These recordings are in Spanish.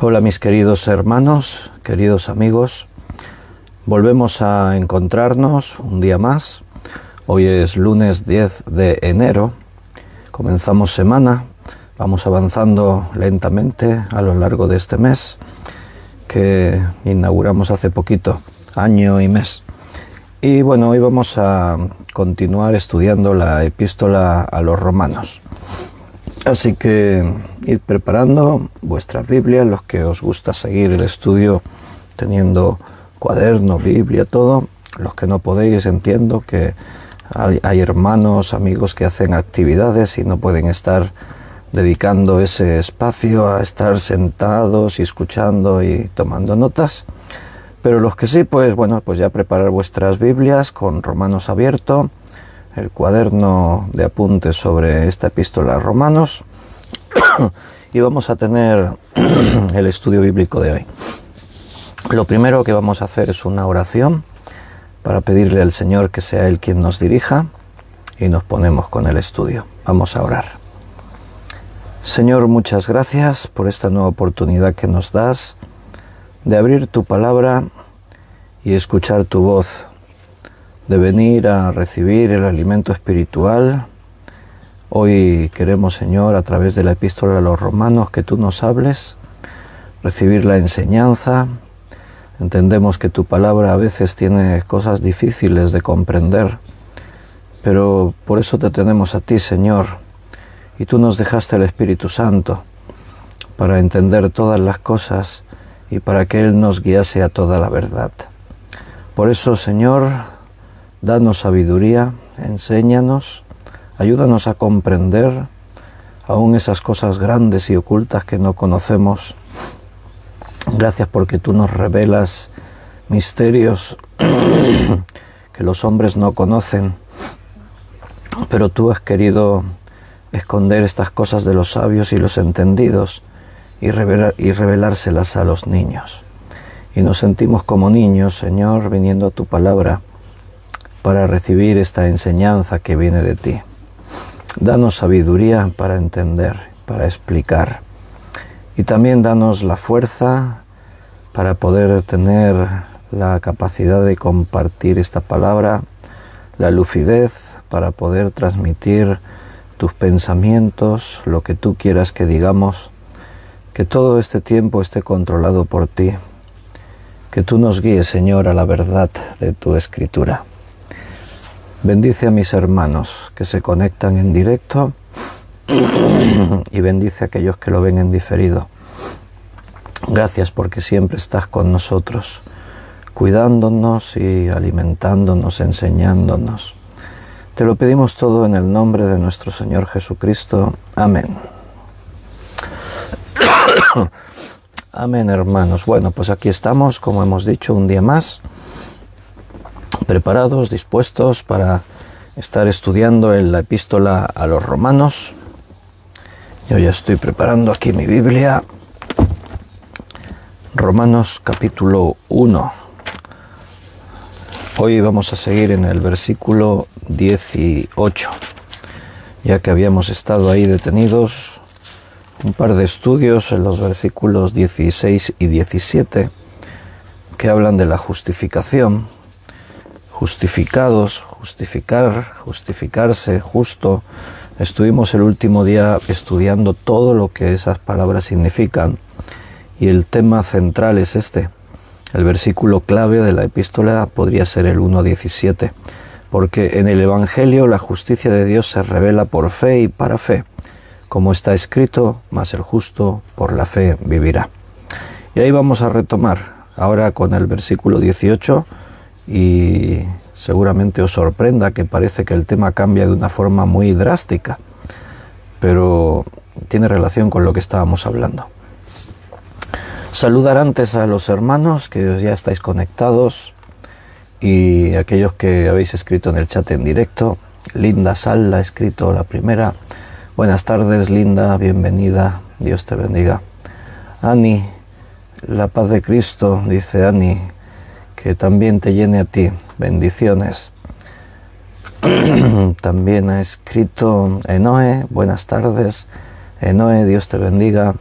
Hola mis queridos hermanos, queridos amigos, volvemos a encontrarnos un día más. Hoy es lunes 10 de enero, comenzamos semana, vamos avanzando lentamente a lo largo de este mes que inauguramos hace poquito, año y mes. Y bueno, hoy vamos a continuar estudiando la epístola a los romanos. Así que id preparando vuestras Biblias, los que os gusta seguir el estudio teniendo cuaderno, Biblia, todo. Los que no podéis, entiendo que hay hermanos, amigos que hacen actividades y no pueden estar dedicando ese espacio a estar sentados y escuchando y tomando notas. Pero los que sí, pues bueno, pues ya preparar vuestras Biblias con Romanos abierto, el cuaderno de apuntes sobre esta epístola a Romanos y vamos a tener el estudio bíblico de hoy. Lo primero que vamos a hacer es una oración para pedirle al Señor que sea Él quien nos dirija y nos ponemos con el estudio. Vamos a orar. Señor, muchas gracias por esta nueva oportunidad que nos das de abrir tu palabra y escuchar tu voz, de venir a recibir el alimento espiritual. Hoy queremos, Señor, a través de la epístola a los romanos, que tú nos hables, recibir la enseñanza. Entendemos que tu palabra a veces tiene cosas difíciles de comprender, pero por eso te tenemos a ti, Señor, y tú nos dejaste el Espíritu Santo para entender todas las cosas y para que Él nos guiase a toda la verdad. Por eso, Señor, danos sabiduría, enséñanos, ayúdanos a comprender aún esas cosas grandes y ocultas que no conocemos. Gracias porque tú nos revelas misterios que los hombres no conocen, pero tú has querido esconder estas cosas de los sabios y los entendidos y revelárselas a los niños. Y nos sentimos como niños, Señor, viniendo a tu palabra para recibir esta enseñanza que viene de ti. Danos sabiduría para entender, para explicar. Y también danos la fuerza para poder tener la capacidad de compartir esta palabra, la lucidez para poder transmitir tus pensamientos, lo que tú quieras que digamos, que todo este tiempo esté controlado por ti, que tú nos guíes, Señor, a la verdad de tu Escritura. Bendice a mis hermanos que se conectan en directo y bendice a aquellos que lo ven en diferido. Gracias porque siempre estás con nosotros, cuidándonos y alimentándonos, enseñándonos. Te lo pedimos todo en el nombre de nuestro Señor Jesucristo. Amén. Amén, hermanos. Bueno, pues aquí estamos, como hemos dicho, un día más, preparados, dispuestos para estar estudiando en la epístola a los romanos. Yo ya estoy preparando aquí mi Biblia. Romanos capítulo 1. Hoy vamos a seguir en el versículo 18, ya que habíamos estado ahí detenidos un par de estudios en los versículos 16 y 17 que hablan de la justificación. Justificados, justificar, justificarse, justo. Estuvimos el último día estudiando todo lo que esas palabras significan y el tema central es este. El versículo clave de la epístola podría ser el 1:17, porque en el Evangelio la justicia de Dios se revela por fe y para fe, como está escrito, mas el justo por la fe vivirá. Y ahí vamos a retomar ahora con el versículo 18 y seguramente os sorprenda que parece que el tema cambia de una forma muy drástica, pero tiene relación con lo que estábamos hablando. Saludar antes a los hermanos que ya estáis conectados y aquellos que habéis escrito en el chat en directo. Linda Sal ha escrito la primera. Buenas tardes, Linda, bienvenida, Dios te bendiga. Ani, la paz de Cristo, dice Ani, que también te llene a ti, bendiciones. También ha escrito Enoe, buenas tardes, Enoe, Dios te bendiga.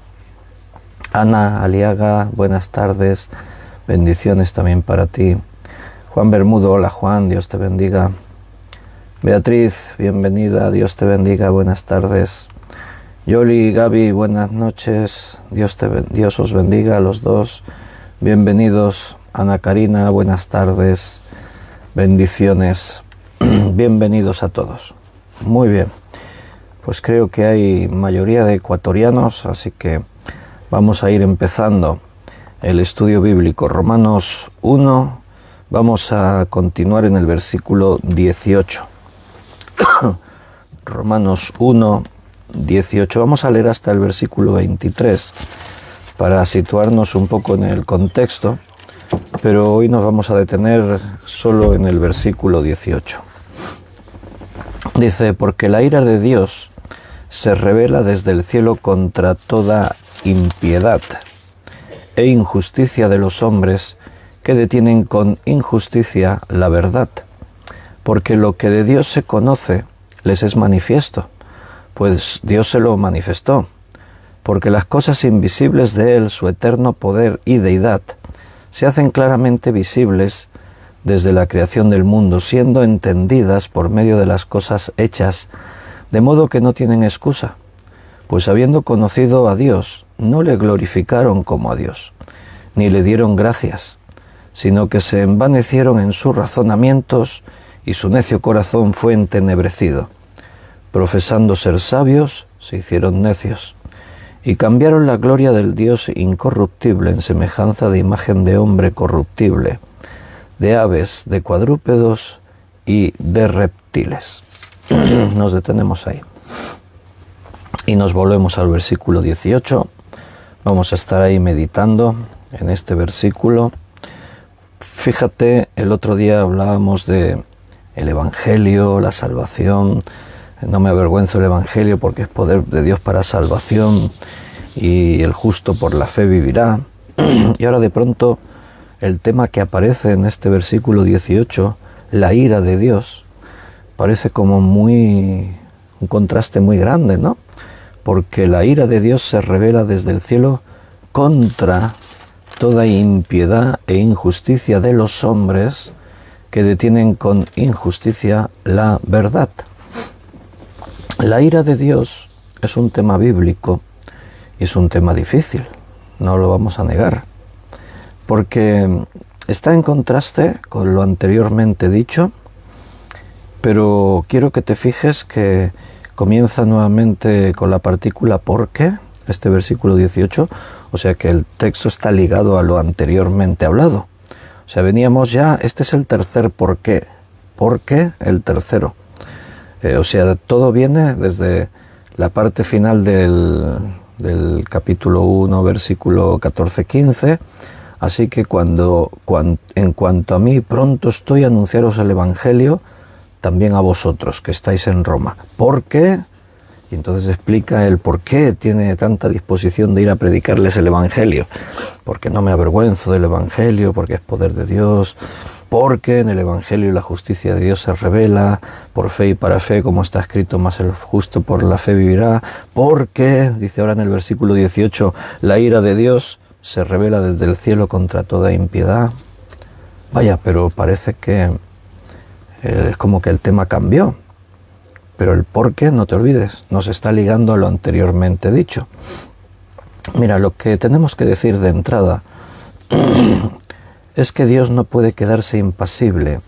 Ana Aliaga, buenas tardes, bendiciones también para ti. Juan Bermudo, hola Juan, Dios te bendiga. Beatriz, bienvenida, Dios te bendiga, buenas tardes. Yoli, Gaby, buenas noches, Dios os bendiga a los dos, bienvenidos. Ana Karina, buenas tardes, bendiciones, bienvenidos a todos. Muy bien, pues creo que hay mayoría de ecuatorianos, así que vamos a ir empezando el estudio bíblico. Romanos 1, vamos a continuar en el versículo 18. Romanos 1, 18. Vamos a leer hasta el versículo 23 para situarnos un poco en el contexto, pero hoy nos vamos a detener solo en el versículo 18. Dice, porque la ira de Dios se revela desde el cielo contra toda impiedad e injusticia de los hombres que detienen con injusticia la verdad, porque lo que de Dios se conoce les es manifiesto, pues Dios se lo manifestó, porque las cosas invisibles de Él, su eterno poder y deidad, se hacen claramente visibles desde la creación del mundo, siendo entendidas por medio de las cosas hechas, de modo que no tienen excusa, pues habiendo conocido a Dios, no le glorificaron como a Dios, ni le dieron gracias, sino que se envanecieron en sus razonamientos, y su necio corazón fue entenebrecido. Profesando ser sabios, se hicieron necios, y cambiaron la gloria del Dios incorruptible en semejanza de imagen de hombre corruptible, de aves, de cuadrúpedos y de reptiles. Nos detenemos ahí. Y nos volvemos al versículo 18. Vamos a estar ahí meditando en este versículo. Fíjate, el otro día hablábamos de el Evangelio, la salvación. No me avergüenzo del Evangelio porque es poder de Dios para salvación y el justo por la fe vivirá. Y ahora de pronto el tema que aparece en este versículo 18, la ira de Dios, parece como un contraste muy grande, ¿no? Porque la ira de Dios se revela desde el cielo contra toda impiedad e injusticia de los hombres que detienen con injusticia la verdad. La ira de Dios es un tema bíblico y es un tema difícil, no lo vamos a negar, porque está en contraste con lo anteriormente dicho, pero quiero que te fijes que comienza nuevamente con la partícula porque, este versículo 18, o sea que el texto está ligado a lo anteriormente hablado. O sea, veníamos ya, este es el tercer por qué el tercero. O sea, todo viene desde la parte final del capítulo 1, versículo 14-15, así que en cuanto a mí, pronto estoy a anunciaros el Evangelio, también a vosotros que estáis en Roma. ¿Por qué? Y entonces explica el por qué tiene tanta disposición de ir a predicarles el Evangelio. Porque no me avergüenzo del Evangelio, porque es poder de Dios, porque en el Evangelio la justicia de Dios se revela, por fe y para fe, como está escrito, más el justo por la fe vivirá. Porque, dice ahora en el versículo 18, la ira de Dios se revela desde el cielo contra toda impiedad. Vaya, pero parece que es como que el tema cambió, pero el por qué, no te olvides, nos está ligando a lo anteriormente dicho. Mira, lo que tenemos que decir de entrada es que Dios no puede quedarse impasible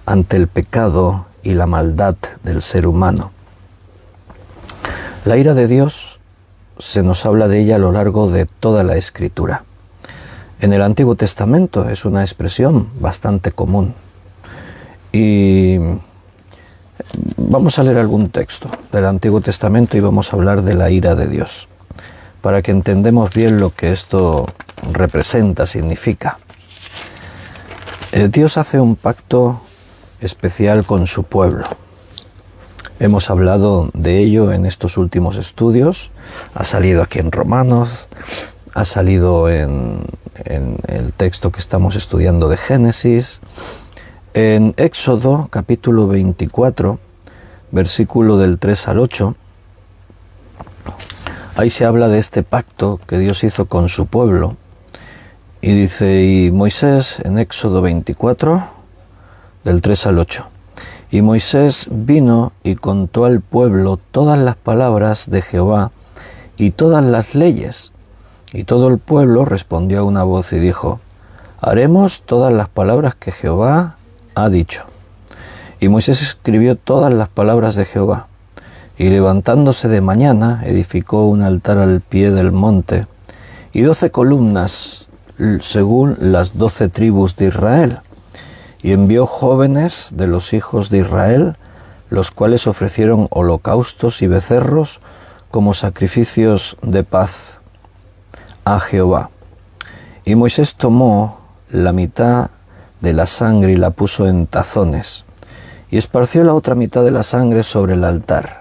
ante el pecado y la maldad del ser humano. La ira de Dios se nos habla de ella a lo largo de toda la Escritura. En el Antiguo Testamento es una expresión bastante común. Y vamos a leer algún texto del Antiguo Testamento y vamos a hablar de la ira de Dios, para que entendamos bien lo que esto representa, significa. Dios hace un pacto especial con su pueblo. Hemos hablado de ello en estos últimos estudios, ha salido aquí en Romanos, ha salido en el texto que estamos estudiando de Génesis. En Éxodo, capítulo 24, versículo del 3 al 8, ahí se habla de este pacto que Dios hizo con su pueblo. Y dice, y Moisés en Éxodo 24, del 3 al 8. Y Moisés vino y contó al pueblo todas las palabras de Jehová y todas las leyes. Y todo el pueblo respondió a una voz y dijo, haremos todas las palabras que Jehová ha dicho. Y Moisés escribió todas las palabras de Jehová. Y levantándose de mañana, edificó un altar al pie del monte, y 12 columnas, según las 12 tribus de Israel. Y envió jóvenes de los hijos de Israel, los cuales ofrecieron holocaustos y becerros como sacrificios de paz a Jehová. Y Moisés tomó la mitad de la sangre y la puso en tazones, y esparció la otra mitad de la sangre sobre el altar.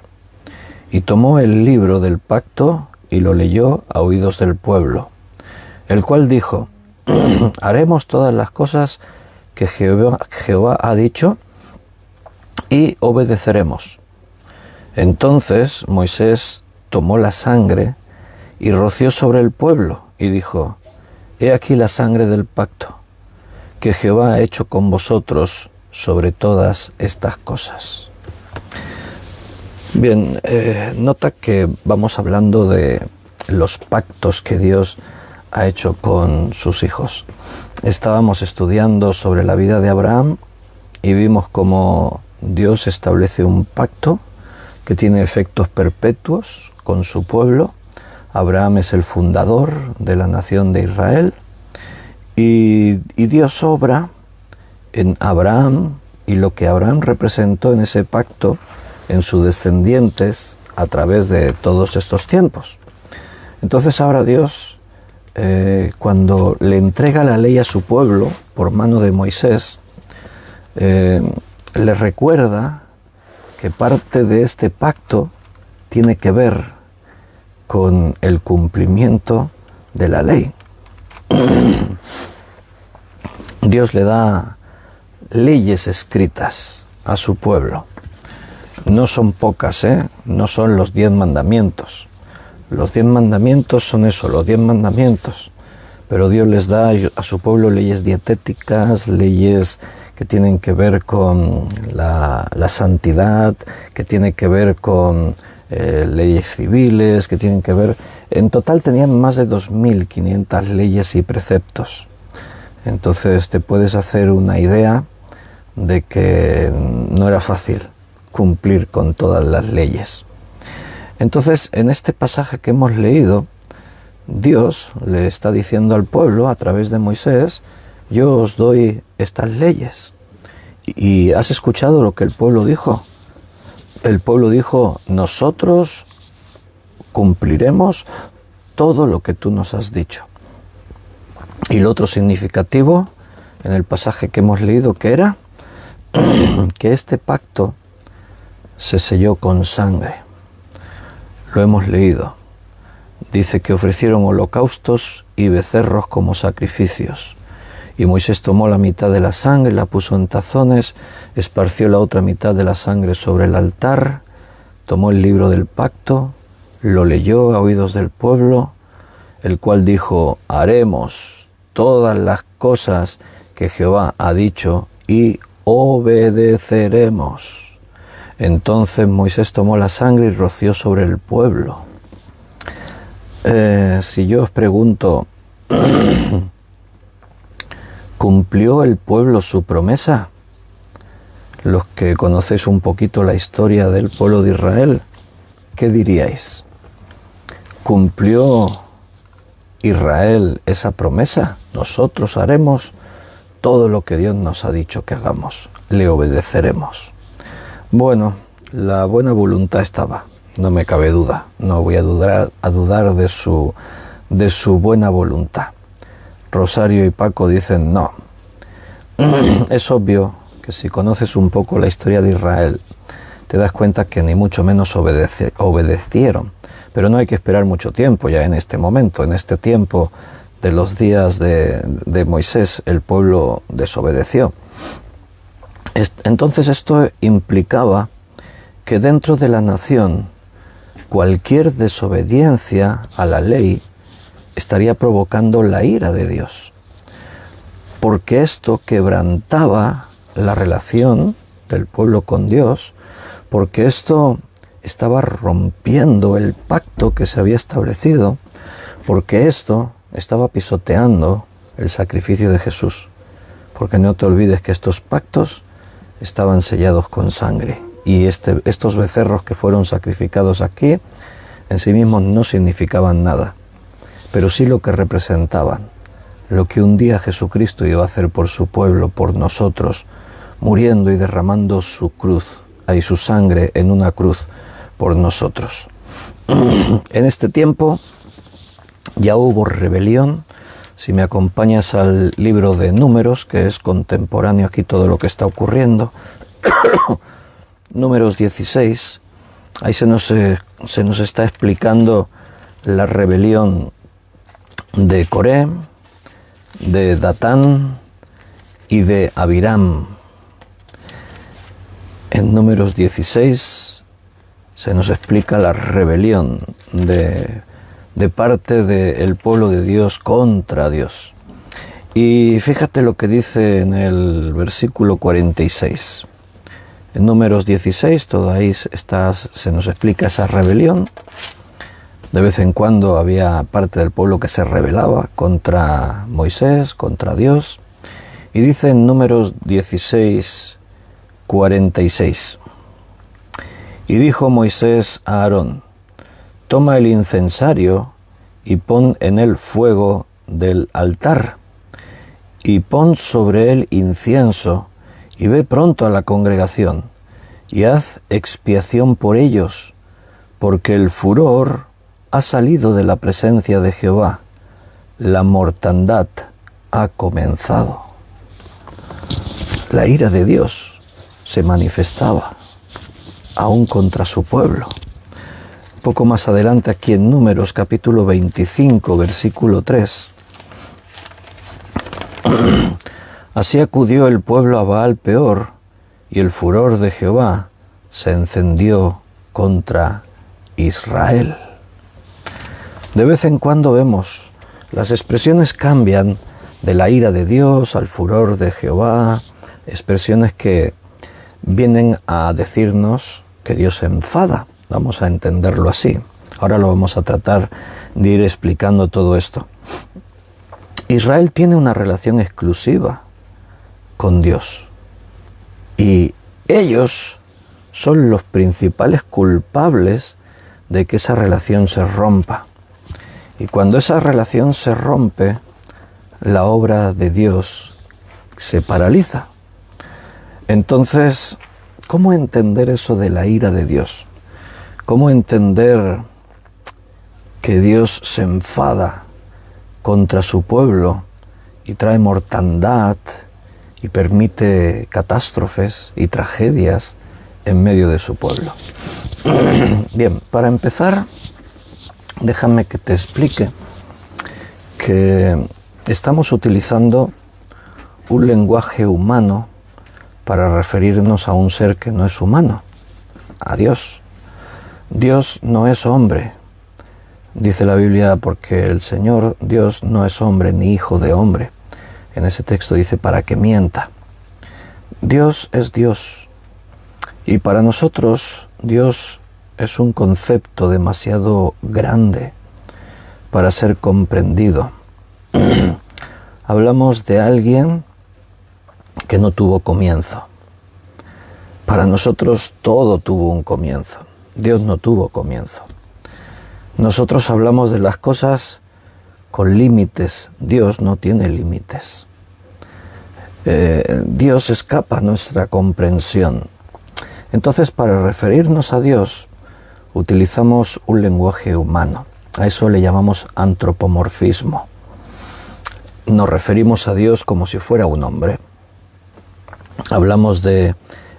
Y tomó el libro del pacto y lo leyó a oídos del pueblo, el cual dijo, haremos todas las cosas que Jehová ha dicho y obedeceremos. Entonces Moisés tomó la sangre y roció sobre el pueblo y dijo, he aquí la sangre del pacto que Jehová ha hecho con vosotros sobre todas estas cosas. Bien, nota que vamos hablando de los pactos que Dios ha hecho con sus hijos. Estábamos estudiando sobre la vida de Abraham y vimos cómo Dios establece un pacto que tiene efectos perpetuos con su pueblo. Abraham es el fundador de la nación de Israel y Dios obra en Abraham y lo que Abraham representó en ese pacto en sus descendientes a través de todos estos tiempos. Entonces ahora Dios, cuando le entrega la ley a su pueblo por mano de Moisés, le recuerda que parte de este pacto tiene que ver con el cumplimiento de la ley. Dios le da leyes escritas a su pueblo. No son pocas, no son los 10 mandamientos. Los 10 mandamientos son eso, los 10 mandamientos. Pero Dios les da a su pueblo leyes dietéticas, leyes que tienen que ver con la santidad, que tienen que ver con leyes civiles, que tienen que ver... En total tenían más de 2.500 leyes y preceptos. Entonces te puedes hacer una idea de que no era fácil cumplir con todas las leyes. Entonces, en este pasaje que hemos leído, Dios le está diciendo al pueblo a través de Moisés, yo os doy estas leyes. ¿Y has escuchado lo que el pueblo dijo? El pueblo dijo, nosotros cumpliremos todo lo que tú nos has dicho. Y lo otro significativo en el pasaje que hemos leído, ¿qué era? Que este pacto se selló con sangre. Lo hemos leído. Dice que ofrecieron holocaustos y becerros como sacrificios. Y Moisés tomó la mitad de la sangre, la puso en tazones, esparció la otra mitad de la sangre sobre el altar, tomó el libro del pacto, lo leyó a oídos del pueblo, el cual dijo, haremos todas las cosas que Jehová ha dicho y obedeceremos. Entonces Moisés tomó la sangre y roció sobre el pueblo. Si yo os pregunto, ¿cumplió el pueblo su promesa? Los que conocéis un poquito la historia del pueblo de Israel, ¿qué diríais? ¿Cumplió Israel esa promesa? Nosotros haremos todo lo que Dios nos ha dicho que hagamos, le obedeceremos. Bueno, la buena voluntad estaba, no me cabe duda, no voy a dudar de su buena voluntad. Rosario y Paco dicen no. Es obvio que si conoces un poco la historia de Israel, te das cuenta que ni mucho menos obedecieron. Pero no hay que esperar mucho tiempo ya en este momento, en este tiempo de los días de Moisés, el pueblo desobedeció. Entonces esto implicaba que dentro de la nación cualquier desobediencia a la ley estaría provocando la ira de Dios, porque esto quebrantaba la relación del pueblo con Dios, porque esto estaba rompiendo el pacto que se había establecido, porque esto estaba pisoteando el sacrificio de Jesús. Porque no te olvides que estos pactos estaban sellados con sangre, y estos becerros que fueron sacrificados aquí en sí mismos no significaban nada, pero sí lo que representaban, lo que un día Jesucristo iba a hacer por su pueblo, por nosotros, muriendo y derramando su cruz, y su sangre en una cruz por nosotros. En este tiempo ya hubo rebelión. Si me acompañas al libro de Números, que es contemporáneo aquí todo lo que está ocurriendo, Números 16, ahí se nos está explicando la rebelión de Coré, de Datán y de Abiram. En Números 16 se nos explica la rebelión de parte del pueblo de Dios contra Dios. Y fíjate lo que dice en el versículo 46. En Números 16, todo ahí se nos explica esa rebelión. De vez en cuando había parte del pueblo que se rebelaba contra Moisés, contra Dios. Y dice en Números 16, 46. Y dijo Moisés a Aarón: toma el incensario y pon en él fuego del altar, y pon sobre él incienso, y ve pronto a la congregación, y haz expiación por ellos, porque el furor ha salido de la presencia de Jehová, la mortandad ha comenzado. La ira de Dios se manifestaba aún contra su pueblo. Un poco más adelante, aquí en Números capítulo 25, versículo 3. Así acudió el pueblo a Baal Peor, y el furor de Jehová se encendió contra Israel. De vez en cuando vemos, las expresiones cambian de la ira de Dios al furor de Jehová, expresiones que vienen a decirnos que Dios se enfada. Vamos a entenderlo así. Ahora lo vamos a tratar de ir explicando todo esto. Israel tiene una relación exclusiva con Dios, y ellos son los principales culpables de que esa relación se rompa. Y cuando esa relación se rompe, la obra de Dios se paraliza. Entonces, ¿cómo entender eso de la ira de Dios? ¿Cómo entender que Dios se enfada contra su pueblo y trae mortandad y permite catástrofes y tragedias en medio de su pueblo? Bien, para empezar, déjame que te explique que estamos utilizando un lenguaje humano para referirnos a un ser que no es humano, a Dios. Dios no es hombre, dice la Biblia, porque el Señor Dios no es hombre ni hijo de hombre. En ese texto dice para que mienta. Dios es Dios, y para nosotros Dios es un concepto demasiado grande para ser comprendido. Hablamos de alguien que no tuvo comienzo. Para nosotros todo tuvo un comienzo. Dios no tuvo comienzo. Nosotros hablamos de las cosas con límites. Dios no tiene límites. Dios escapa a nuestra comprensión. Entonces, para referirnos a Dios, utilizamos un lenguaje humano. A eso le llamamos antropomorfismo. Nos referimos a Dios como si fuera un hombre. Hablamos de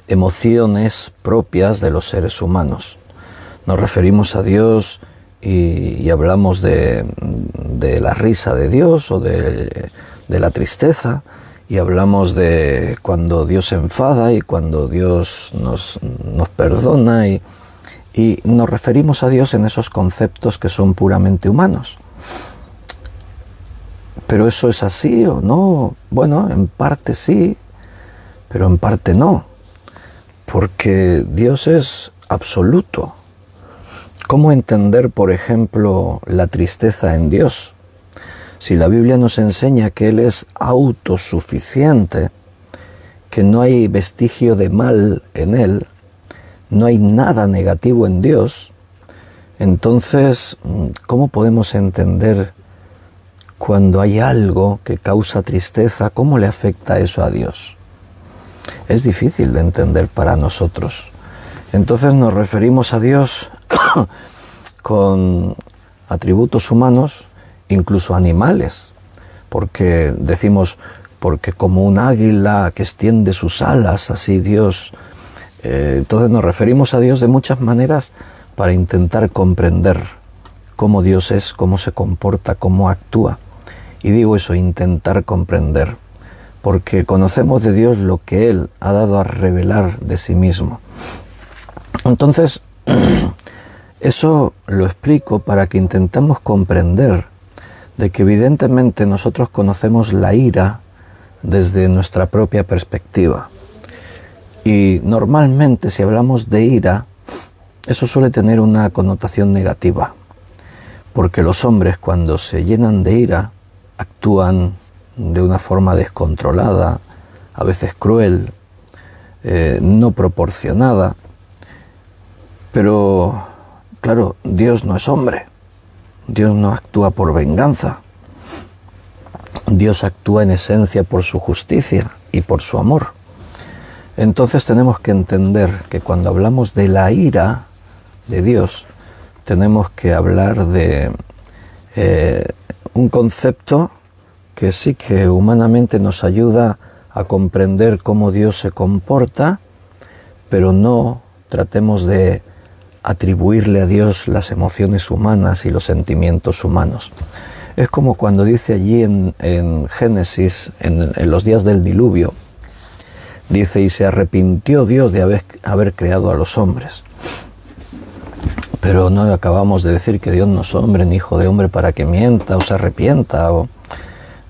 emociones propias de los seres humanos. Nos referimos a Dios y hablamos de la risa de Dios o de la tristeza, y hablamos de cuando Dios se enfada y cuando Dios nos perdona, y y nos referimos a Dios en esos conceptos que son puramente humanos. ¿Pero eso es así o no? Bueno, en parte sí, pero en parte no, porque Dios es absoluto. ¿Cómo entender, por ejemplo, la tristeza en Dios? Si la Biblia nos enseña que Él es autosuficiente, que no hay vestigio de mal en Él, no hay nada negativo en Dios, entonces, ¿cómo podemos entender cuando hay algo que causa tristeza? ¿Cómo le afecta eso a Dios? Es difícil de entender para nosotros. Entonces nos referimos a Dios con atributos humanos, incluso animales, porque decimos, porque como un águila que extiende sus alas, así Dios. Entonces nos referimos a Dios de muchas maneras para intentar comprender cómo Dios es, cómo se comporta, cómo actúa. Y digo eso, intentar comprender, porque conocemos de Dios lo que Él ha dado a revelar de sí mismo. Entonces, eso lo explico para que intentemos comprender de que evidentemente nosotros conocemos la ira desde nuestra propia perspectiva. Y normalmente si hablamos de ira, eso suele tener una connotación negativa, porque los hombres cuando se llenan de ira actúan de una forma descontrolada, a veces cruel, no proporcionada. Pero, claro, Dios no es hombre. Dios no actúa por venganza. Dios actúa en esencia por su justicia y por su amor. Entonces tenemos que entender que cuando hablamos de la ira de Dios, tenemos que hablar de un concepto que sí que humanamente nos ayuda a comprender cómo Dios se comporta, pero no tratemos de atribuirle a Dios las emociones humanas y los sentimientos humanos. Es como cuando dice allí en Génesis, en los días del diluvio, dice, y se arrepintió Dios de haber creado a los hombres. Pero no acabamos de decir que Dios no es hombre, ni hijo de hombre para que mienta o se arrepienta.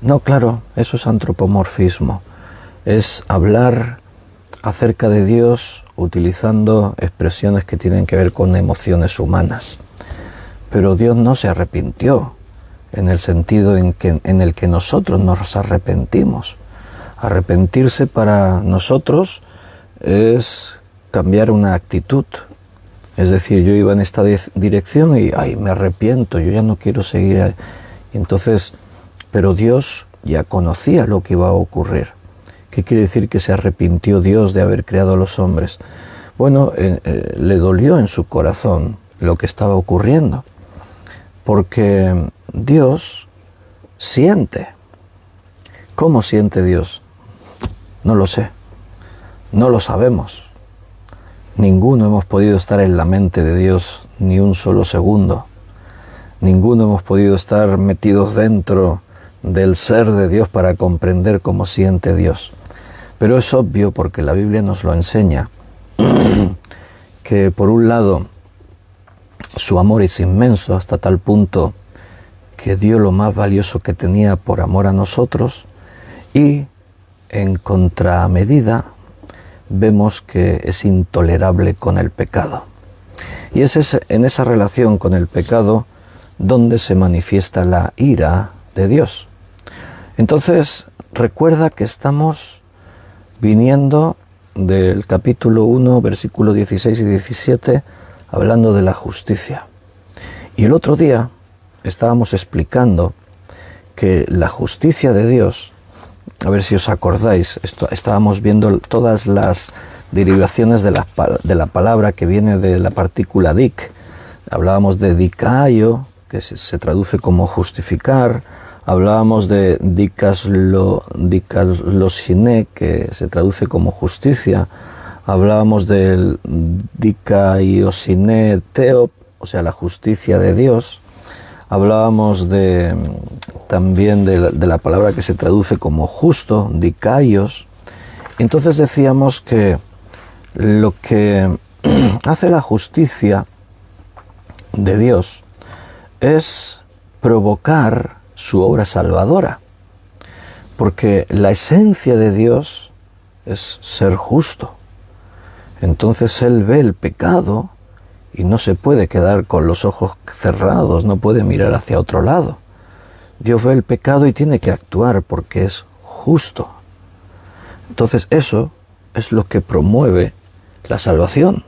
No, claro, eso es antropomorfismo. Es hablar acerca de Dios utilizando expresiones que tienen que ver con emociones humanas. Pero Dios no se arrepintió en el sentido en el que nosotros nos arrepentimos. Arrepentirse para nosotros es cambiar una actitud. Es decir, yo iba en esta dirección y me arrepiento, yo ya no quiero seguir. Entonces, pero Dios ya conocía lo que iba a ocurrir. ¿Qué quiere decir que se arrepintió Dios de haber creado a los hombres? Bueno, le dolió en su corazón lo que estaba ocurriendo, porque Dios siente. ¿Cómo siente Dios? No lo sé, no lo sabemos. Ninguno hemos podido estar en la mente de Dios ni un solo segundo. Ninguno hemos podido estar metidos dentro del ser de Dios para comprender cómo siente Dios. Pero es obvio, porque la Biblia nos lo enseña, que por un lado su amor es inmenso hasta tal punto que dio lo más valioso que tenía por amor a nosotros, y en contramedida vemos que es intolerable con el pecado. Y es en esa relación con el pecado donde se manifiesta la ira de Dios. Entonces, recuerda que estamos viniendo del capítulo 1, versículo 16 y 17, hablando de la justicia. Y el otro día estábamos explicando que la justicia de Dios, a ver si os acordáis, estábamos viendo todas las derivaciones de la palabra que viene de la partícula dik. Hablábamos de dikaio, que se traduce como justificar. Hablábamos de dikaiosine, que se traduce como justicia. Hablábamos del dikaiosine theo, o sea, la justicia de Dios. Hablábamos también de la palabra que se traduce como justo, dikaios. Entonces decíamos que lo que hace la justicia de Dios es provocar su obra salvadora, porque la esencia de Dios es ser justo. Entonces Él ve el pecado y no se puede quedar con los ojos cerrados, no puede mirar hacia otro lado. Dios ve el pecado y tiene que actuar porque es justo. Entonces eso es lo que promueve la salvación,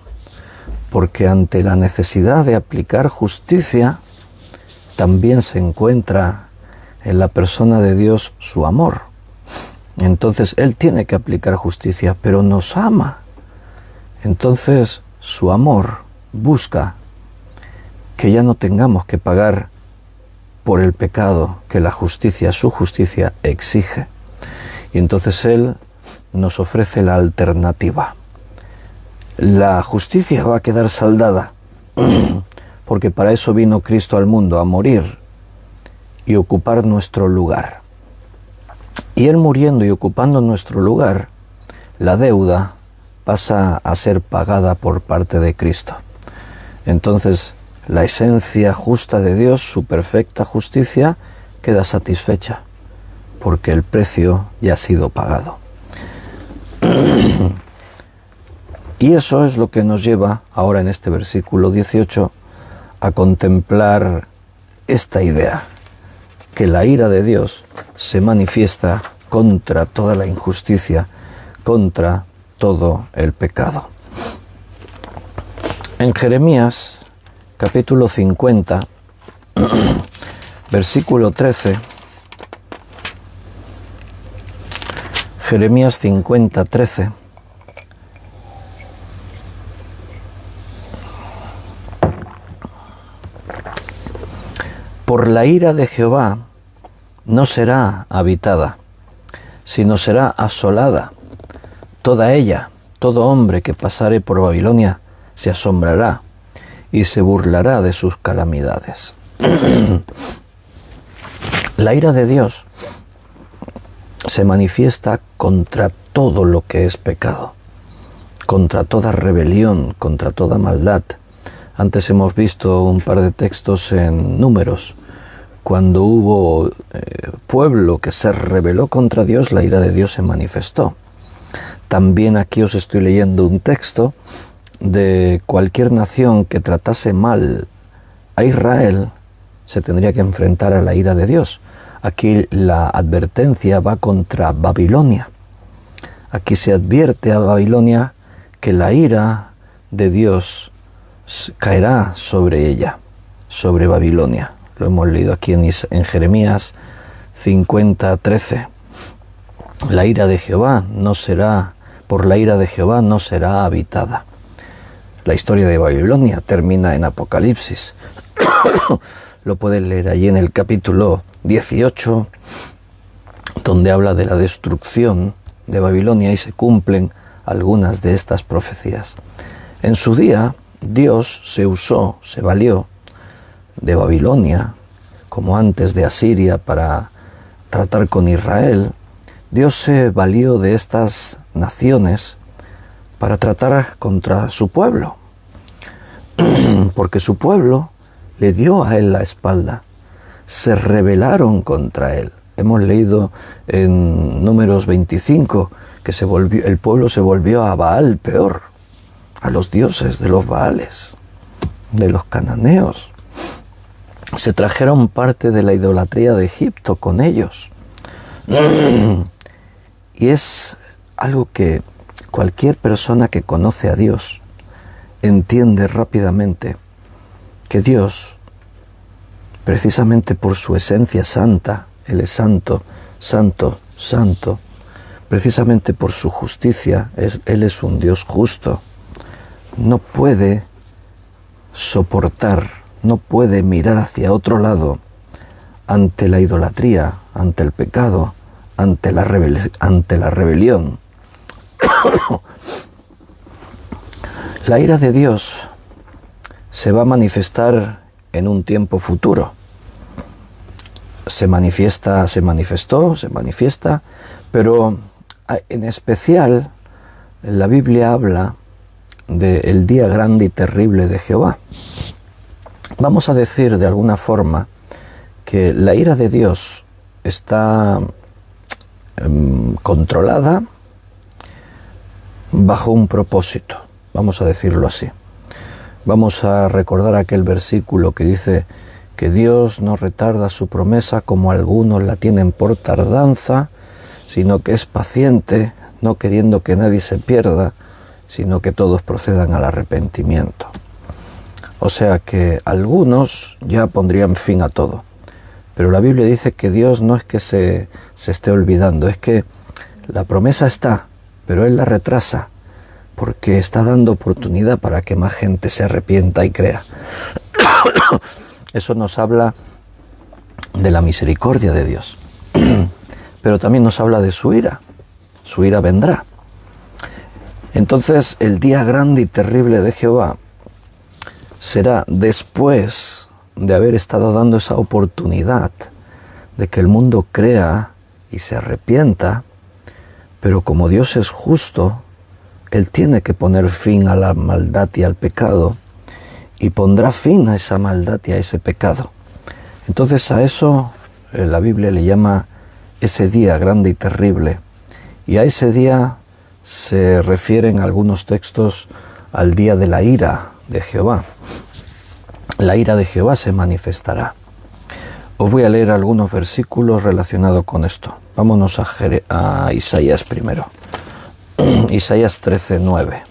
porque ante la necesidad de aplicar justicia, también se encuentra en la persona de Dios su amor. Entonces Él tiene que aplicar justicia, pero nos ama. Entonces su amor busca que ya no tengamos que pagar por el pecado que la justicia, su justicia, exige. Y entonces Él nos ofrece la alternativa. La justicia va a quedar saldada, porque para eso vino Cristo al mundo, a morir y ocupar nuestro lugar. Y Él muriendo y ocupando nuestro lugar, la deuda pasa a ser pagada por parte de Cristo. Entonces, la esencia justa de Dios, su perfecta justicia, queda satisfecha, porque el precio ya ha sido pagado. Y eso es lo que nos lleva ahora en este versículo 18 a contemplar esta idea, que la ira de Dios se manifiesta contra toda la injusticia, contra todo el pecado. En Jeremías, capítulo 50, versículo 13, Jeremías 50, 13, por la ira de Jehová no será habitada, sino será asolada. Toda ella, todo hombre que pasare por Babilonia, se asombrará y se burlará de sus calamidades. La ira de Dios se manifiesta contra todo lo que es pecado, contra toda rebelión, contra toda maldad. Antes hemos visto un par de textos en Números. Cuando hubo pueblo que se rebeló contra Dios, la ira de Dios se manifestó. También aquí os estoy leyendo un texto de cualquier nación que tratase mal a Israel, se tendría que enfrentar a la ira de Dios. Aquí la advertencia va contra Babilonia. Aquí se advierte a Babilonia que la ira de Dios caerá sobre ella, sobre Babilonia. Lo hemos leído aquí en Jeremías 50, 13. La ira de Jehová no será, por la ira de Jehová no será habitada. La historia de Babilonia termina en Apocalipsis. Lo pueden leer allí en el capítulo 18, donde habla de la destrucción de Babilonia y se cumplen algunas de estas profecías. En su día, Dios se valió de Babilonia, como antes de Asiria, para tratar con Israel. Dios se valió de estas naciones para tratar contra su pueblo, porque su pueblo le dio a él la espalda, se rebelaron contra él. Hemos leído en Números 25 que el pueblo se volvió a Baal, peor, a los dioses de los Baales, de los cananeos. Se trajeron parte de la idolatría de Egipto con ellos. Y es algo que cualquier persona que conoce a Dios entiende rápidamente, que Dios, precisamente por su esencia santa, Él es santo, santo, santo, precisamente por su justicia, Él es un Dios justo, no puede soportar, no puede mirar hacia otro lado ante la idolatría, ante el pecado, ante la rebelión. La ira de Dios se va a manifestar en un tiempo futuro. Se manifiesta, pero en especial la Biblia habla del día grande y terrible de Jehová. Vamos a decir de alguna forma que la ira de Dios está controlada bajo un propósito, vamos a decirlo así. Vamos a recordar aquel versículo que dice que Dios no retarda su promesa como algunos la tienen por tardanza, sino que es paciente, no queriendo que nadie se pierda, sino que todos procedan al arrepentimiento. O sea que algunos ya pondrían fin a todo. Pero la Biblia dice que Dios no es que se esté olvidando, es que la promesa está, pero Él la retrasa, porque está dando oportunidad para que más gente se arrepienta y crea. Eso nos habla de la misericordia de Dios, pero también nos habla de su ira vendrá. Entonces el día grande y terrible de Jehová será después de haber estado dando esa oportunidad de que el mundo crea y se arrepienta, pero como Dios es justo, Él tiene que poner fin a la maldad y al pecado, y pondrá fin a esa maldad y a ese pecado. Entonces a eso la Biblia le llama ese día grande y terrible, y a ese día se refieren algunos textos al día de la ira de Jehová. La ira de Jehová se manifestará. Os voy a leer algunos versículos relacionados con esto. Vámonos a Isaías primero. Isaías 13:9.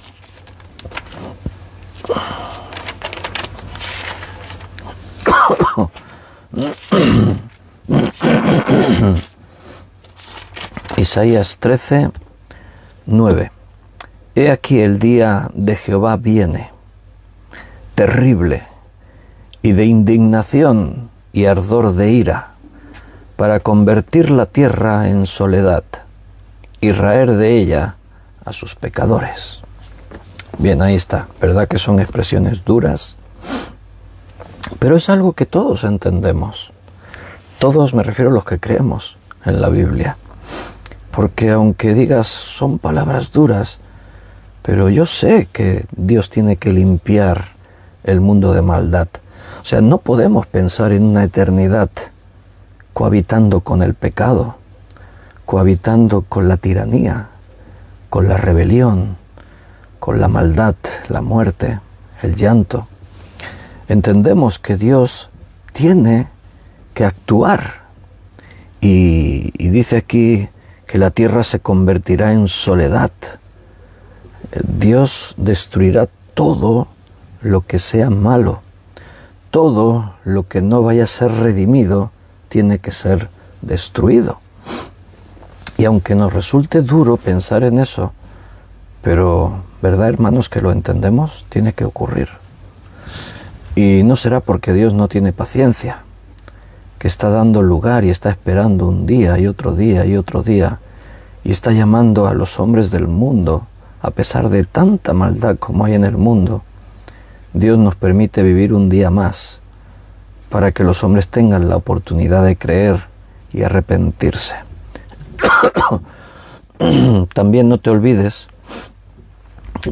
Isaías 13:9. He aquí el día de Jehová viene, terrible, y de indignación y ardor de ira, para convertir la tierra en soledad y raer de ella a sus pecadores. Bien, ahí está. ¿Verdad que son expresiones duras? Pero es algo que todos entendemos. Todos, me refiero a los que creemos en la Biblia. Porque aunque digas son palabras duras, pero yo sé que Dios tiene que limpiar el mundo de maldad. O sea, no podemos pensar en una eternidad cohabitando con el pecado, cohabitando con la tiranía, con la rebelión, con la maldad, la muerte, el llanto. Entendemos que Dios tiene que actuar. Y dice aquí que la tierra se convertirá en soledad. Dios destruirá todo lo que sea malo. Todo lo que no vaya a ser redimido tiene que ser destruido. Y aunque nos resulte duro pensar en eso, pero, ¿verdad, hermanos, que lo entendemos? Tiene que ocurrir. Y no será porque Dios no tiene paciencia, que está dando lugar y está esperando un día y otro día y otro día, y está llamando a los hombres del mundo, a pesar de tanta maldad como hay en el mundo. Dios nos permite vivir un día más para que los hombres tengan la oportunidad de creer y arrepentirse. También no te olvides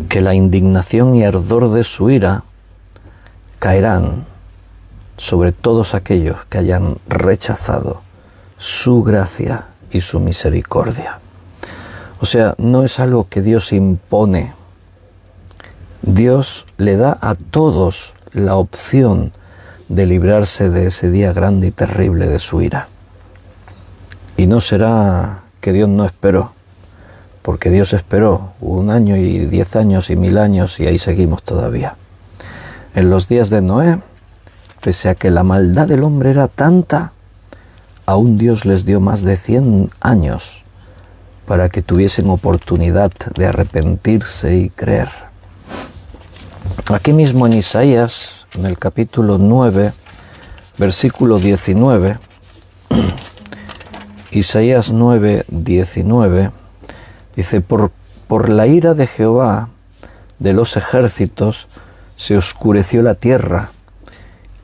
que la indignación y ardor de su ira caerán sobre todos aquellos que hayan rechazado su gracia y su misericordia. O sea, no es algo que Dios impone. Dios le da a todos la opción de librarse de ese día grande y terrible de su ira. Y no será que Dios no esperó, porque Dios esperó 1 año y 10 años y 1000 años y ahí seguimos todavía. En los días de Noé, pese a que la maldad del hombre era tanta, aún Dios les dio más de 100 años para que tuviesen oportunidad de arrepentirse y creer. Aquí mismo en Isaías, en el capítulo 9, versículo 19, Isaías 9, 19, dice, por la ira de Jehová de los ejércitos se oscureció la tierra,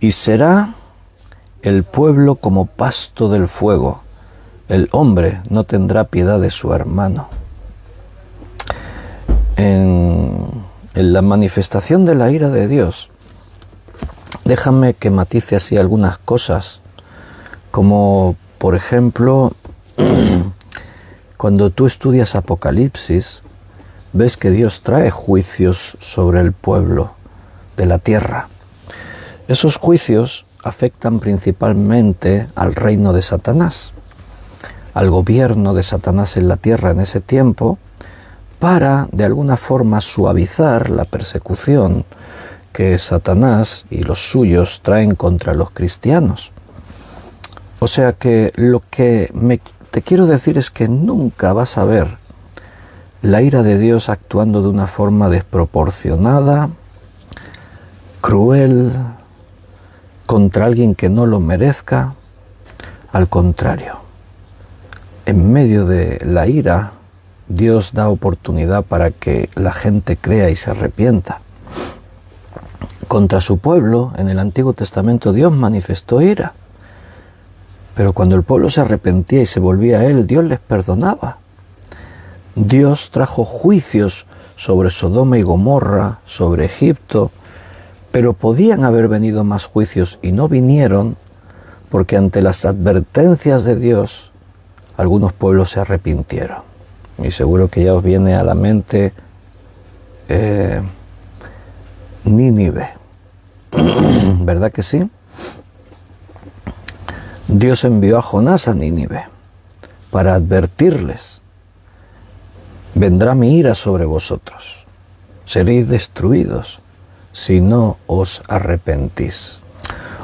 y será el pueblo como pasto del fuego, el hombre no tendrá piedad de su hermano. En la manifestación de la ira de Dios Déjame que matice así algunas cosas, como por ejemplo, cuando tú estudias Apocalipsis, ves que Dios trae juicios sobre el pueblo de la tierra. Esos juicios afectan principalmente al reino de Satanás, al gobierno de Satanás en la tierra en ese tiempo, para de alguna forma suavizar la persecución que Satanás y los suyos traen contra los cristianos. O sea que lo que te quiero decir es que nunca vas a ver la ira de Dios actuando de una forma desproporcionada, cruel, contra alguien que no lo merezca. Al contrario, en medio de la ira, Dios da oportunidad para que la gente crea y se arrepienta. Contra su pueblo, en el Antiguo Testamento, Dios manifestó ira. Pero cuando el pueblo se arrepentía y se volvía a Él, Dios les perdonaba. Dios trajo juicios sobre Sodoma y Gomorra, sobre Egipto, pero podían haber venido más juicios y no vinieron porque ante las advertencias de Dios, algunos pueblos se arrepintieron. Y seguro que ya os viene a la mente Nínive, ¿verdad que sí? Dios envió a Jonás a Nínive para advertirles: vendrá mi ira sobre vosotros, seréis destruidos si no os arrepentís.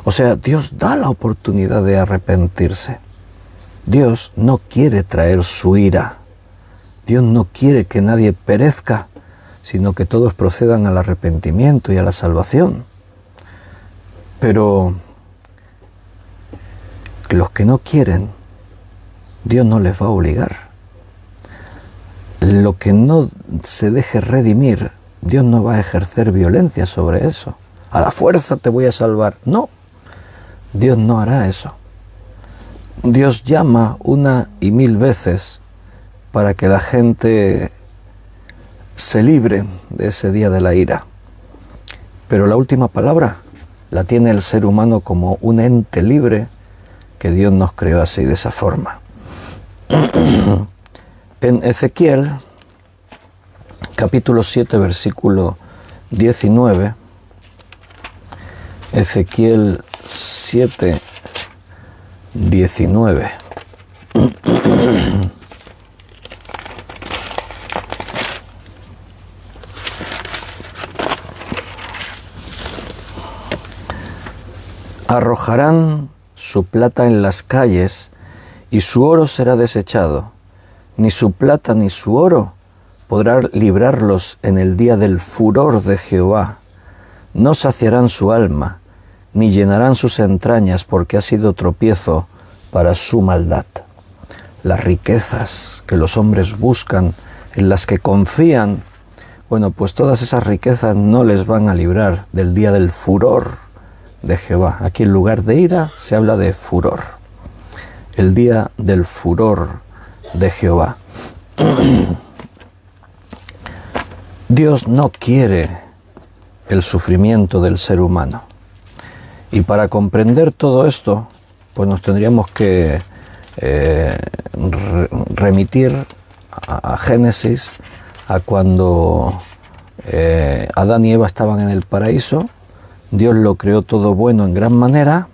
O sea, Dios da la oportunidad de arrepentirse. Dios no quiere traer su ira. Dios no quiere que nadie perezca, sino que todos procedan al arrepentimiento y a la salvación. Pero los que no quieren, Dios no les va a obligar. Lo que no se deje redimir, Dios no va a ejercer violencia sobre eso. A la fuerza te voy a salvar. No, Dios no hará eso. Dios llama una y mil veces para que la gente se libre de ese día de la ira. Pero la última palabra la tiene el ser humano como un ente libre, que Dios nos creó así, de esa forma. En Ezequiel, capítulo 7, versículo 19, Ezequiel 7, 19. Arrojarán su plata en las calles y su oro será desechado. Ni su plata ni su oro podrá librarlos en el día del furor de Jehová. No saciarán su alma, ni llenarán sus entrañas, porque ha sido tropiezo para su maldad. Las riquezas que los hombres buscan, en las que confían, bueno, pues todas esas riquezas no les van a librar del día del furor de Jehová. Aquí en lugar de ira se habla de furor. El día del furor de Jehová. Dios no quiere el sufrimiento del ser humano. Y para comprender todo esto, pues nos tendríamos que remitir a Génesis, a cuando Adán y Eva estaban en el paraíso. Dios lo creó todo bueno en gran manera,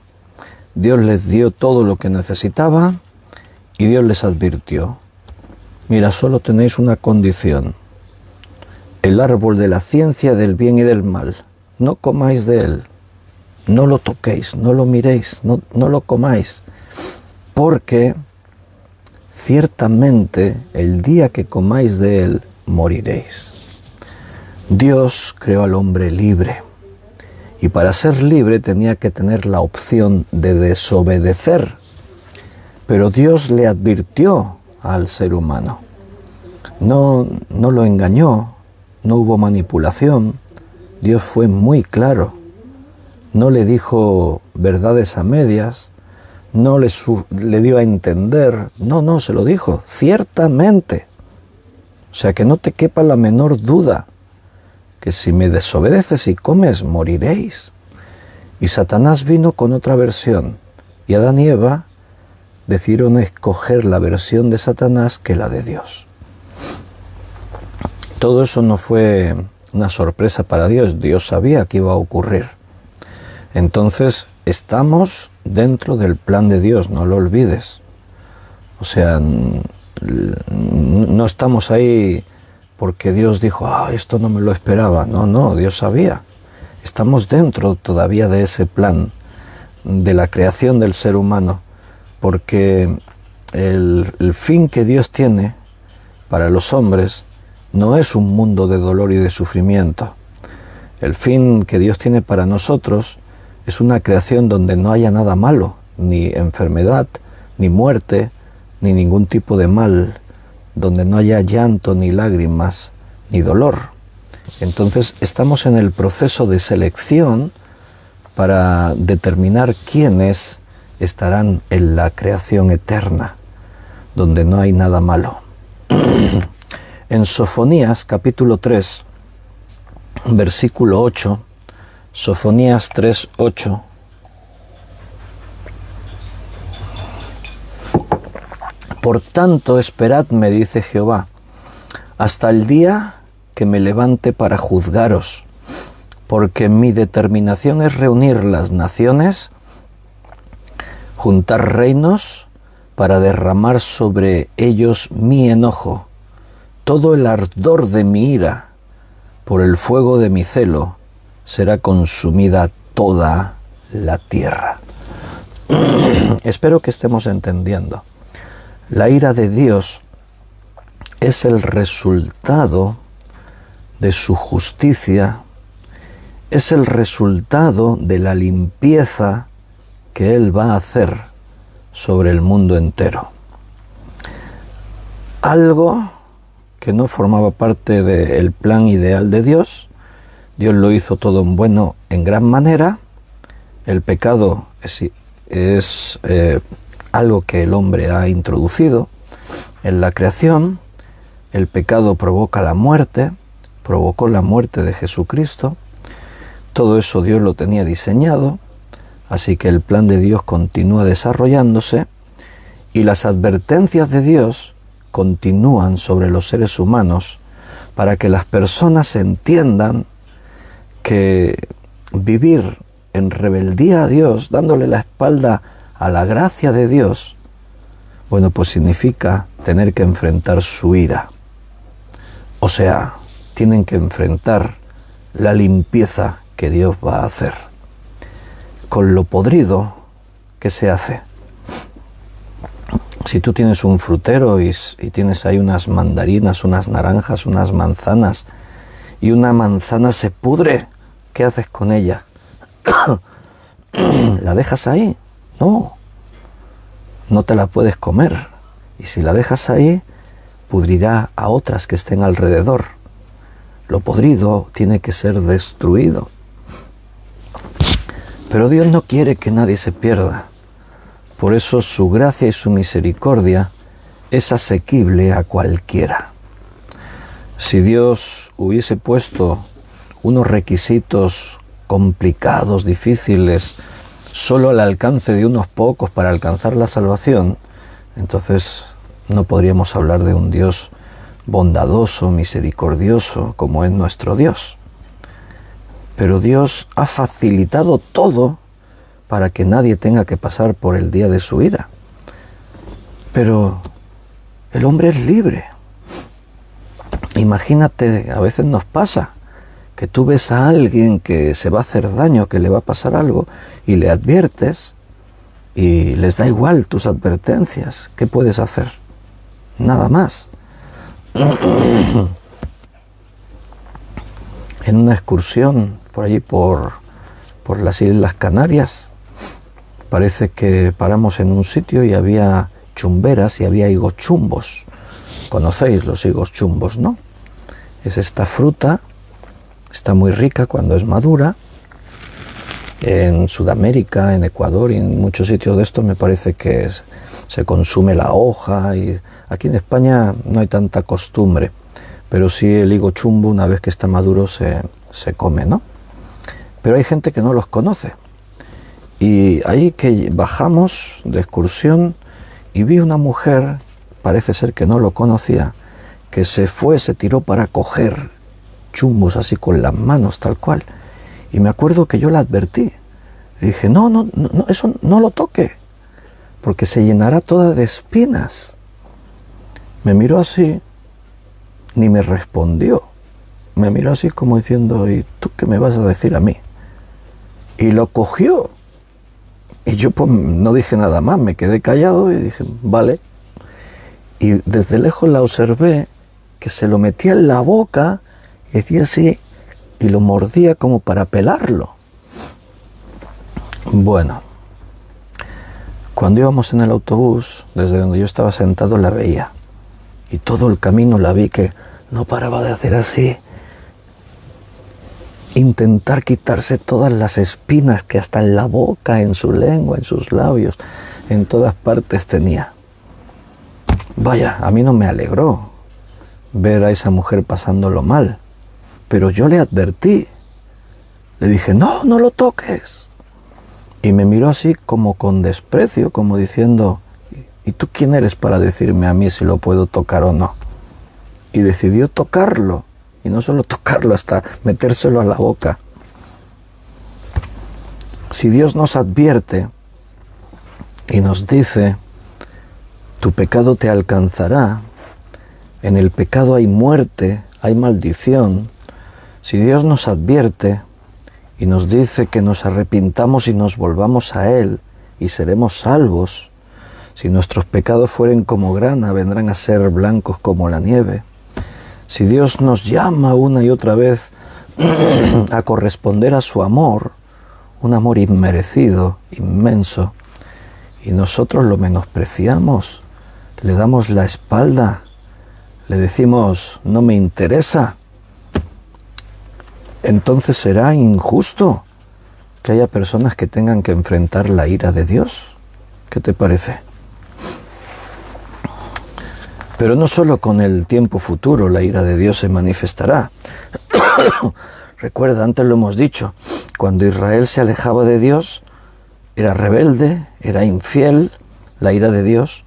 Dios les dio todo lo que necesitaban y Dios les advirtió: mira, solo tenéis una condición, el árbol de la ciencia del bien y del mal, no comáis de él, no lo toquéis, no lo miréis, no lo comáis, porque ciertamente el día que comáis de él moriréis. Dios creó al hombre libre. Y para ser libre tenía que tener la opción de desobedecer. Pero Dios le advirtió al ser humano. No lo engañó, no hubo manipulación. Dios fue muy claro. No le dijo verdades a medias, no le dio a entender. No, se lo dijo, ciertamente. O sea, que no te quepa la menor duda que si me desobedeces y comes, moriréis. Y Satanás vino con otra versión, y Adán y Eva decidieron escoger la versión de Satanás que la de Dios. Todo eso no fue una sorpresa para Dios, Dios sabía que iba a ocurrir. Entonces, estamos dentro del plan de Dios, no lo olvides. O sea, no estamos ahí porque Dios dijo, esto no me lo esperaba. No, Dios sabía. Estamos dentro todavía de ese plan de la creación del ser humano, porque el fin que Dios tiene para los hombres no es un mundo de dolor y de sufrimiento. El fin que Dios tiene para nosotros es una creación donde no haya nada malo, ni enfermedad, ni muerte, ni ningún tipo de mal, donde no haya llanto, ni lágrimas, ni dolor. Entonces estamos en el proceso de selección para determinar quiénes estarán en la creación eterna, donde no hay nada malo. En Sofonías capítulo 3, versículo 8, Sofonías 3, 8, por tanto esperadme, dice Jehová, hasta el día que me levante para juzgaros, porque mi determinación es reunir las naciones, juntar reinos, para derramar sobre ellos mi enojo, todo el ardor de mi ira, por el fuego de mi celo, será consumida toda la tierra. Espero que estemos entendiendo. La ira de Dios es el resultado de su justicia, es el resultado de la limpieza que Él va a hacer sobre el mundo entero. Algo que no formaba parte del plan ideal de Dios. Dios lo hizo todo bueno en gran manera. El pecado es algo que el hombre ha introducido en la creación. El pecado provoca la muerte, provocó la muerte de Jesucristo. Todo eso Dios lo tenía diseñado, así que el plan de Dios continúa desarrollándose y las advertencias de Dios continúan sobre los seres humanos para que las personas entiendan que vivir en rebeldía a Dios, dándole la espalda a la gracia de Dios, bueno, pues significa tener que enfrentar su ira. O sea, tienen que enfrentar la limpieza que Dios va a hacer. Con lo podrido, ¿qué se hace? Si tú tienes un frutero y tienes ahí unas mandarinas, unas naranjas, unas manzanas, y una manzana se pudre, ¿qué haces con ella? ¿La dejas ahí? No te la puedes comer. Y si la dejas ahí, pudrirá a otras que estén alrededor. Lo podrido tiene que ser destruido. Pero Dios no quiere que nadie se pierda. Por eso su gracia y su misericordia es asequible a cualquiera. Si Dios hubiese puesto unos requisitos complicados, difíciles, solo al alcance de unos pocos para alcanzar la salvación, entonces no podríamos hablar de un Dios bondadoso, misericordioso, como es nuestro Dios. Pero Dios ha facilitado todo para que nadie tenga que pasar por el día de su ira. Pero el hombre es libre. Imagínate, a veces nos pasa que tú ves a alguien que se va a hacer daño, que le va a pasar algo, y le adviertes, y les da igual tus advertencias. ¿Qué puedes hacer? Nada más. En una excursión por allí, por las Islas Canarias, parece que paramos en un sitio y había chumberas y había higos chumbos. Conocéis los higos chumbos, ¿no? Es esta fruta, está muy rica cuando es madura. En Sudamérica, en Ecuador y en muchos sitios de estos me parece que se consume la hoja, y aquí en España no hay tanta costumbre, pero sí el higo chumbo, una vez que está maduro, se come, ¿no? Pero hay gente que no los conoce Y ahí que bajamos de excursión y vi una mujer, parece ser que no lo conocía, que se tiró para coger chumbos así con las manos tal cual. Y me acuerdo que yo la advertí. Le dije, no, eso no lo toque, porque se llenará toda de espinas. Me miró así, ni me respondió. Me miró así como diciendo, ¿y tú qué me vas a decir a mí? Y lo cogió. Y yo pues no dije nada más, me quedé callado y dije, vale. Y desde lejos la observé que se lo metía en la boca y decía así, y lo mordía como para pelarlo. Bueno, cuando íbamos en el autobús, desde donde yo estaba sentado la veía. Y todo el camino la vi que no paraba de hacer así. Intentar quitarse todas las espinas que hasta en la boca, en su lengua, en sus labios, en todas partes tenía. Vaya, a mí no me alegró ver a esa mujer pasándolo mal, pero yo le advertí. Le dije, no lo toques. Y me miró así como con desprecio, como diciendo, ¿y tú quién eres para decirme a mí si lo puedo tocar o no? Y decidió tocarlo. Y no solo tocarlo, hasta metérselo a la boca. Si Dios nos advierte y nos dice, tu pecado te alcanzará, en el pecado hay muerte, hay maldición. Si Dios nos advierte y nos dice que nos arrepintamos y nos volvamos a Él y seremos salvos, si nuestros pecados fueren como grana, vendrán a ser blancos como la nieve. Si Dios nos llama una y otra vez a corresponder a su amor, un amor inmerecido, inmenso, y nosotros lo menospreciamos, le damos la espalda, le decimos, no me interesa, entonces será injusto que haya personas que tengan que enfrentar la ira de Dios. ¿Qué te parece? Pero no solo con el tiempo futuro la ira de Dios se manifestará. Recuerda, antes lo hemos dicho, cuando Israel se alejaba de Dios, era rebelde, era infiel, la ira de Dios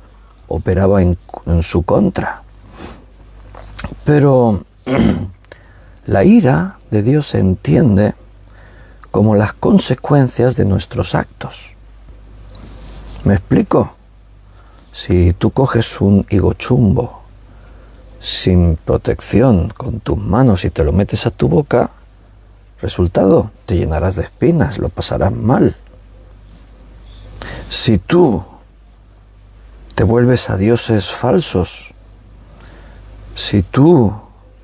operaba en su contra. Pero la ira de Dios se entiende como las consecuencias de nuestros actos. ¿Me explico? Si tú coges un higochumbo sin protección con tus manos y te lo metes a tu boca, resultado, te llenarás de espinas, lo pasarás mal. Si tú te vuelves a dioses falsos, si tú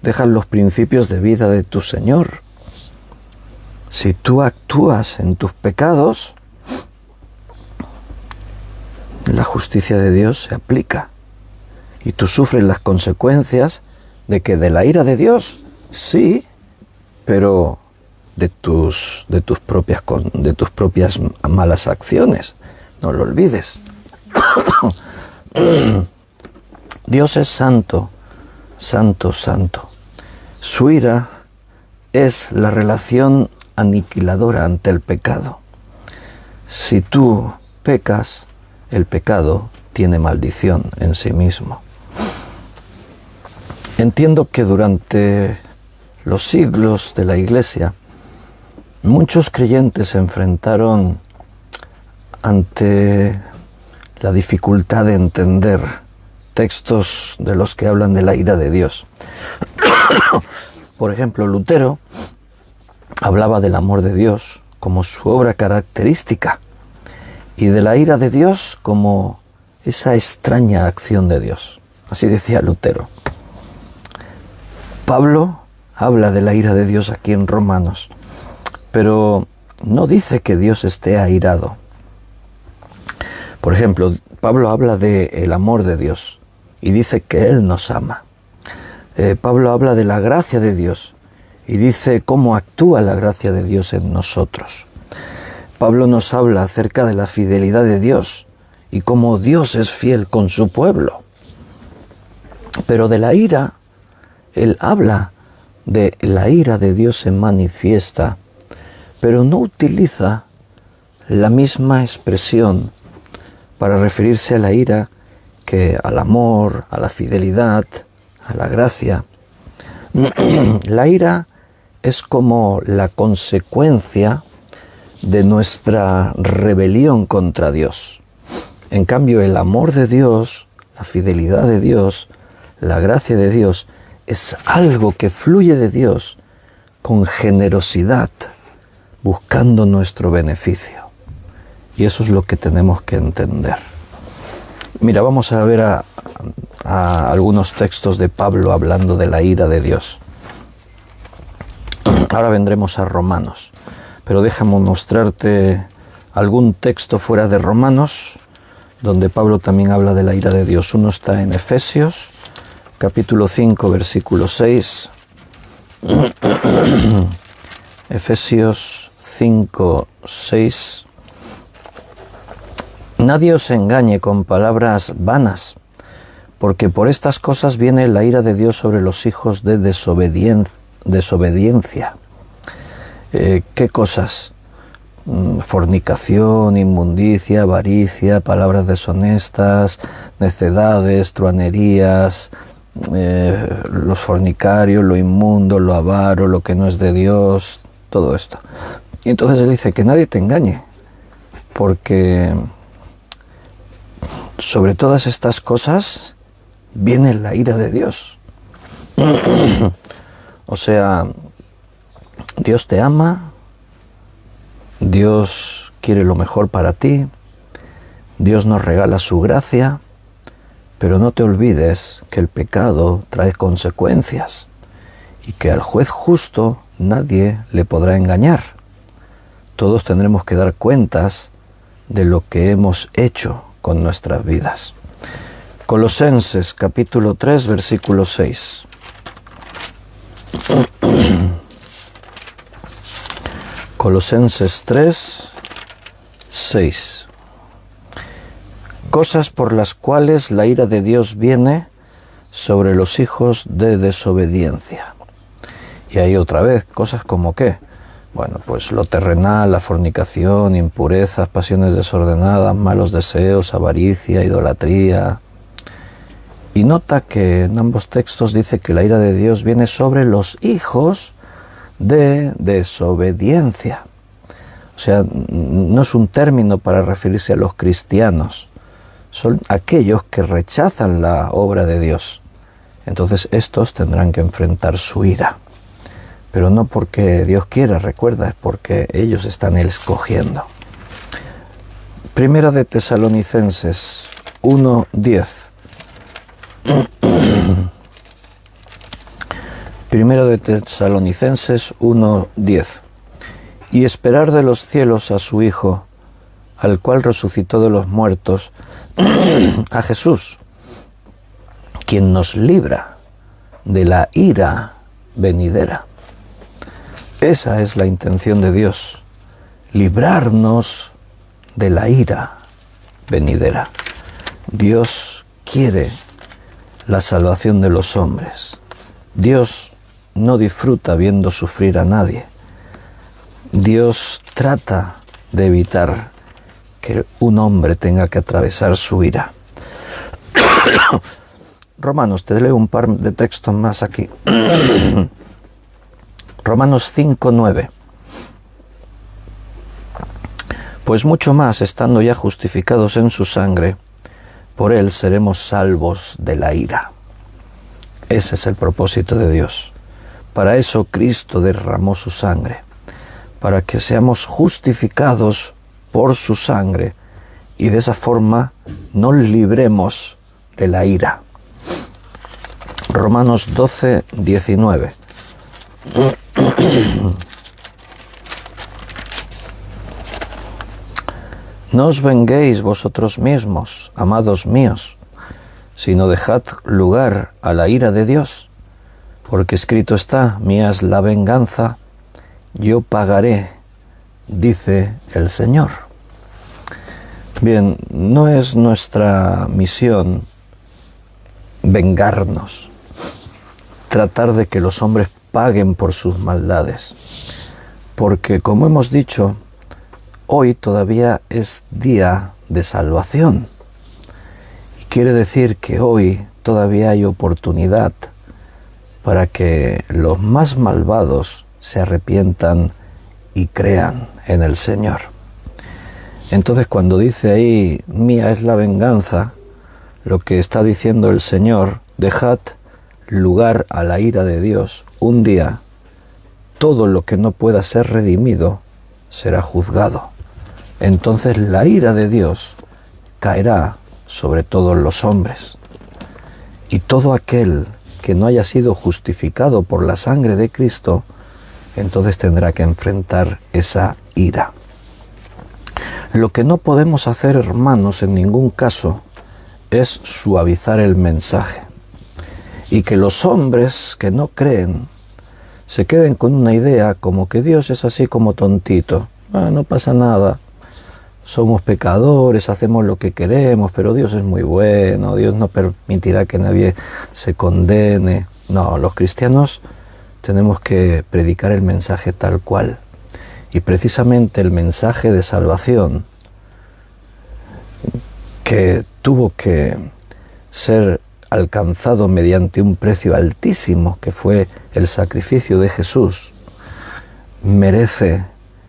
dejas los principios de vida de tu Señor, si tú actúas en tus pecados, la justicia de Dios se aplica y tú sufres las consecuencias de que de la ira de Dios, sí, pero de tus propias malas acciones. No lo olvides. Dios es santo, santo, santo. Su ira es la relación aniquiladora ante el pecado. Si tú pecas, el pecado tiene maldición en sí mismo. Entiendo que durante los siglos de la Iglesia, muchos creyentes se enfrentaron ante la dificultad de entender textos de los que hablan de la ira de Dios. Por ejemplo, Lutero hablaba del amor de Dios como su obra característica y de la ira de Dios como esa extraña acción de Dios. Así decía Lutero. Pablo habla de la ira de Dios aquí en Romanos, pero no dice que Dios esté airado. Por ejemplo, Pablo habla del amor de Dios y dice que Él nos ama. Pablo habla de la gracia de Dios y dice cómo actúa la gracia de Dios en nosotros. Pablo nos habla acerca de la fidelidad de Dios y cómo Dios es fiel con su pueblo. Pero de la ira, él habla de la ira de Dios se manifiesta, pero no utiliza la misma expresión para referirse a la ira que al amor, a la fidelidad, a la gracia. La ira es como la consecuencia de nuestra rebelión contra Dios. En cambio, el amor de Dios, la fidelidad de Dios, la gracia de Dios, es algo que fluye de Dios con generosidad, buscando nuestro beneficio. Y eso es lo que tenemos que entender. Mira, vamos a ver a algunos textos de Pablo hablando de la ira de Dios. Ahora vendremos a Romanos, pero déjame mostrarte algún texto fuera de Romanos, donde Pablo también habla de la ira de Dios. Uno está en Efesios, capítulo 5, versículo 6. Efesios 5, 6. Nadie os engañe con palabras vanas, porque por estas cosas viene la ira de Dios sobre los hijos de desobediencia. ¿Qué cosas? Fornicación, inmundicia, avaricia, palabras deshonestas, necedades, truanerías, los fornicarios, lo inmundo, lo avaro, lo que no es de Dios, todo esto. Y entonces él dice que nadie te engañe, porque sobre todas estas cosas viene la ira de Dios. O sea, Dios te ama, Dios quiere lo mejor para ti, Dios nos regala su gracia, pero no te olvides que el pecado trae consecuencias y que al juez justo nadie le podrá engañar. Todos tendremos que dar cuentas de lo que hemos hecho con nuestras vidas. Colosenses capítulo 3, versículo 6. Colosenses 3, 6. Cosas por las cuales la ira de Dios viene sobre los hijos de desobediencia. Y ahí otra vez, cosas como ¿qué? Bueno, pues lo terrenal, la fornicación, impurezas, pasiones desordenadas, malos deseos, avaricia, idolatría. Y nota que en ambos textos dice que la ira de Dios viene sobre los hijos de desobediencia. O sea, no es un término para referirse a los cristianos. Son aquellos que rechazan la obra de Dios. Entonces estos tendrán que enfrentar su ira. Pero no porque Dios quiera, recuerda, es porque ellos están escogiendo. Primera de Tesalonicenses 1:10. Primera de Tesalonicenses 1:10. Y esperar de los cielos a su Hijo, al cual resucitó de los muertos, a Jesús, quien nos libra de la ira venidera. Esa es la intención de Dios, librarnos de la ira venidera. Dios quiere la salvación de los hombres. Dios no disfruta viendo sufrir a nadie. Dios trata de evitar que un hombre tenga que atravesar su ira. Romanos, te leo un par de textos más aquí. Romanos 5:9. Pues mucho más, estando ya justificados en su sangre, por él seremos salvos de la ira. Ese es el propósito de Dios. Para eso Cristo derramó su sangre, para que seamos justificados por su sangre y de esa forma nos libremos de la ira. Romanos 12:19. No os venguéis vosotros mismos, amados míos, sino dejad lugar a la ira de Dios, porque escrito está, mía es la venganza, yo pagaré, dice el Señor. Bien, no es nuestra misión vengarnos, tratar de que los hombres paguen por sus maldades, porque como hemos dicho, hoy todavía es día de salvación. Y quiere decir que hoy todavía hay oportunidad para que los más malvados se arrepientan y crean en el Señor. Entonces, cuando dice ahí, mía es la venganza, lo que está diciendo el Señor, dejad lugar a la ira de Dios. Un día, todo lo que no pueda ser redimido será juzgado. Entonces la ira de Dios caerá sobre todos los hombres. Y todo aquel que no haya sido justificado por la sangre de Cristo, entonces tendrá que enfrentar esa ira. Lo que no podemos hacer, hermanos, en ningún caso, es suavizar el mensaje. Y que los hombres que no creen se queden con una idea como que Dios es así como tontito. No pasa nada. Somos pecadores, hacemos lo que queremos, pero Dios es muy bueno, Dios no permitirá que nadie se condene. No, los cristianos tenemos que predicar el mensaje tal cual. Y precisamente el mensaje de salvación, que tuvo que ser alcanzado mediante un precio altísimo, que fue el sacrificio de Jesús, merece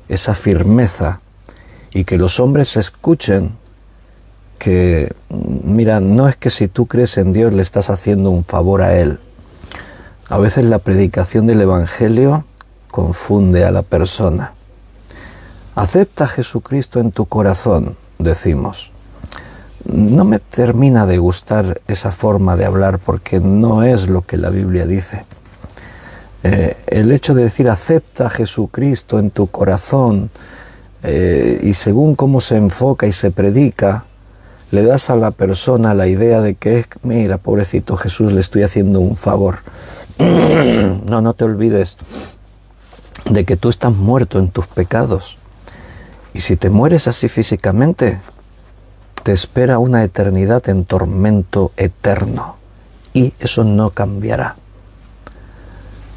esa firmeza y que los hombres escuchen que, mira, no es que si tú crees en Dios le estás haciendo un favor a Él. A veces la predicación del Evangelio confunde a la persona. Acepta a Jesucristo en tu corazón, decimos. No me termina de gustar esa forma de hablar porque no es lo que la Biblia dice. El hecho de decir acepta a Jesucristo en tu corazón y según cómo se enfoca y se predica, le das a la persona la idea de que es, mira, pobrecito Jesús, le estoy haciendo un favor. No te olvides de que tú estás muerto en tus pecados. Y si te mueres así físicamente, te espera una eternidad en tormento eterno. Y eso no cambiará.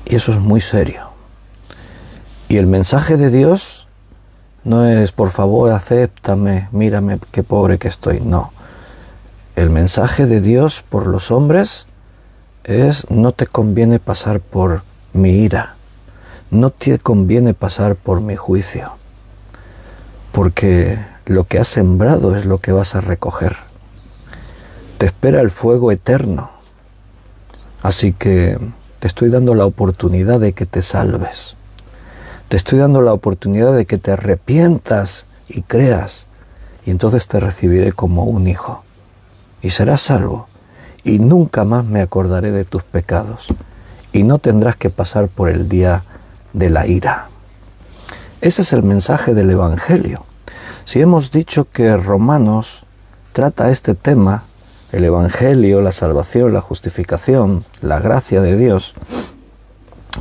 Y eso es muy serio. Y el mensaje de Dios no es, por favor, acéptame, mírame qué pobre que estoy. No. El mensaje de Dios por los hombres es, no te conviene pasar por mi ira. No te conviene pasar por mi juicio. Porque lo que has sembrado es lo que vas a recoger. Te espera el fuego eterno. Así que te estoy dando la oportunidad de que te salves. Te estoy dando la oportunidad de que te arrepientas y creas. Y entonces te recibiré como un hijo. Y serás salvo. Y nunca más me acordaré de tus pecados. Y no tendrás que pasar por el día de la ira. Ese es el mensaje del Evangelio. Si hemos dicho que Romanos trata este tema, el Evangelio, la salvación, la justificación, la gracia de Dios,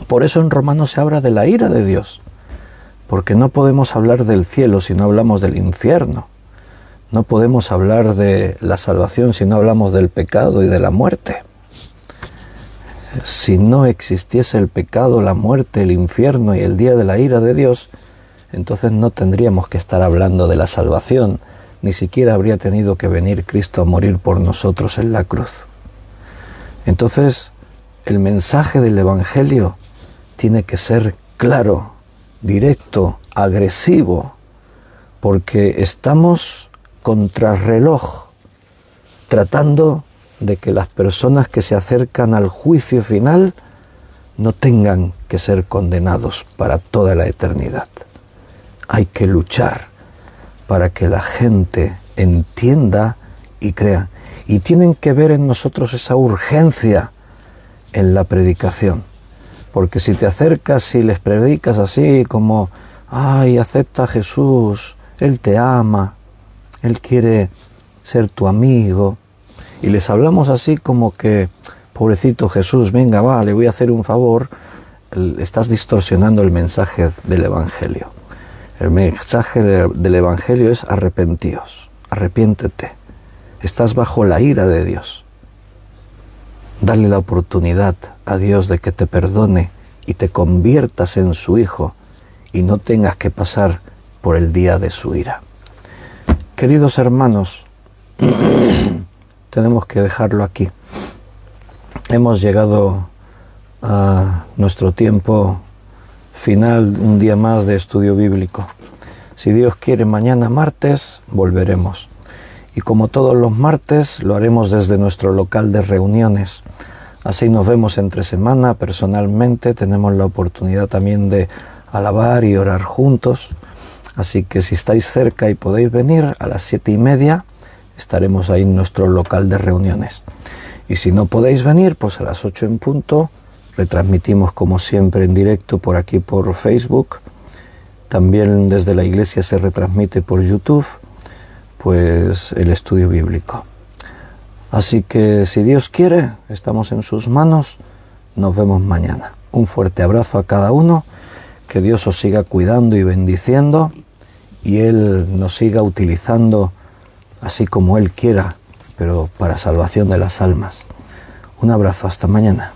por eso en Romanos se habla de la ira de Dios, porque no podemos hablar del cielo si no hablamos del infierno, no podemos hablar de la salvación si no hablamos del pecado y de la muerte. Si no existiese el pecado, la muerte, el infierno y el día de la ira de Dios, entonces no tendríamos que estar hablando de la salvación, ni siquiera habría tenido que venir Cristo a morir por nosotros en la cruz. Entonces, el mensaje del Evangelio tiene que ser claro, directo, agresivo, porque estamos contrarreloj, tratando de que las personas que se acercan al juicio final no tengan que ser condenados para toda la eternidad. Hay que luchar para que la gente entienda y crea. Y tienen que ver en nosotros esa urgencia en la predicación. Porque si te acercas y les predicas así como, ay, acepta a Jesús, Él te ama, Él quiere ser tu amigo, y les hablamos así como que, pobrecito Jesús, venga, va, le voy a hacer un favor, estás distorsionando el mensaje del Evangelio. El mensaje del Evangelio es arrepentíos, arrepiéntete. Estás bajo la ira de Dios. Dale la oportunidad a Dios de que te perdone y te conviertas en su hijo y no tengas que pasar por el día de su ira. Queridos hermanos, tenemos que dejarlo aquí. Hemos llegado a nuestro tiempo final, un día más de estudio bíblico. Si Dios quiere, mañana martes volveremos. Y como todos los martes, lo haremos desde nuestro local de reuniones. Así nos vemos entre semana personalmente, tenemos la oportunidad también de alabar y orar juntos. Así que si estáis cerca y podéis venir, a las 7:30 estaremos ahí en nuestro local de reuniones. Y si no podéis venir, pues a las 8 en punto, retransmitimos como siempre en directo por aquí por Facebook. También desde la iglesia se retransmite por YouTube, pues el estudio bíblico. Así que si Dios quiere, estamos en sus manos. Nos vemos mañana. Un fuerte abrazo a cada uno. Que Dios os siga cuidando y bendiciendo. Y Él nos siga utilizando así como Él quiera, pero para salvación de las almas. Un abrazo, hasta mañana.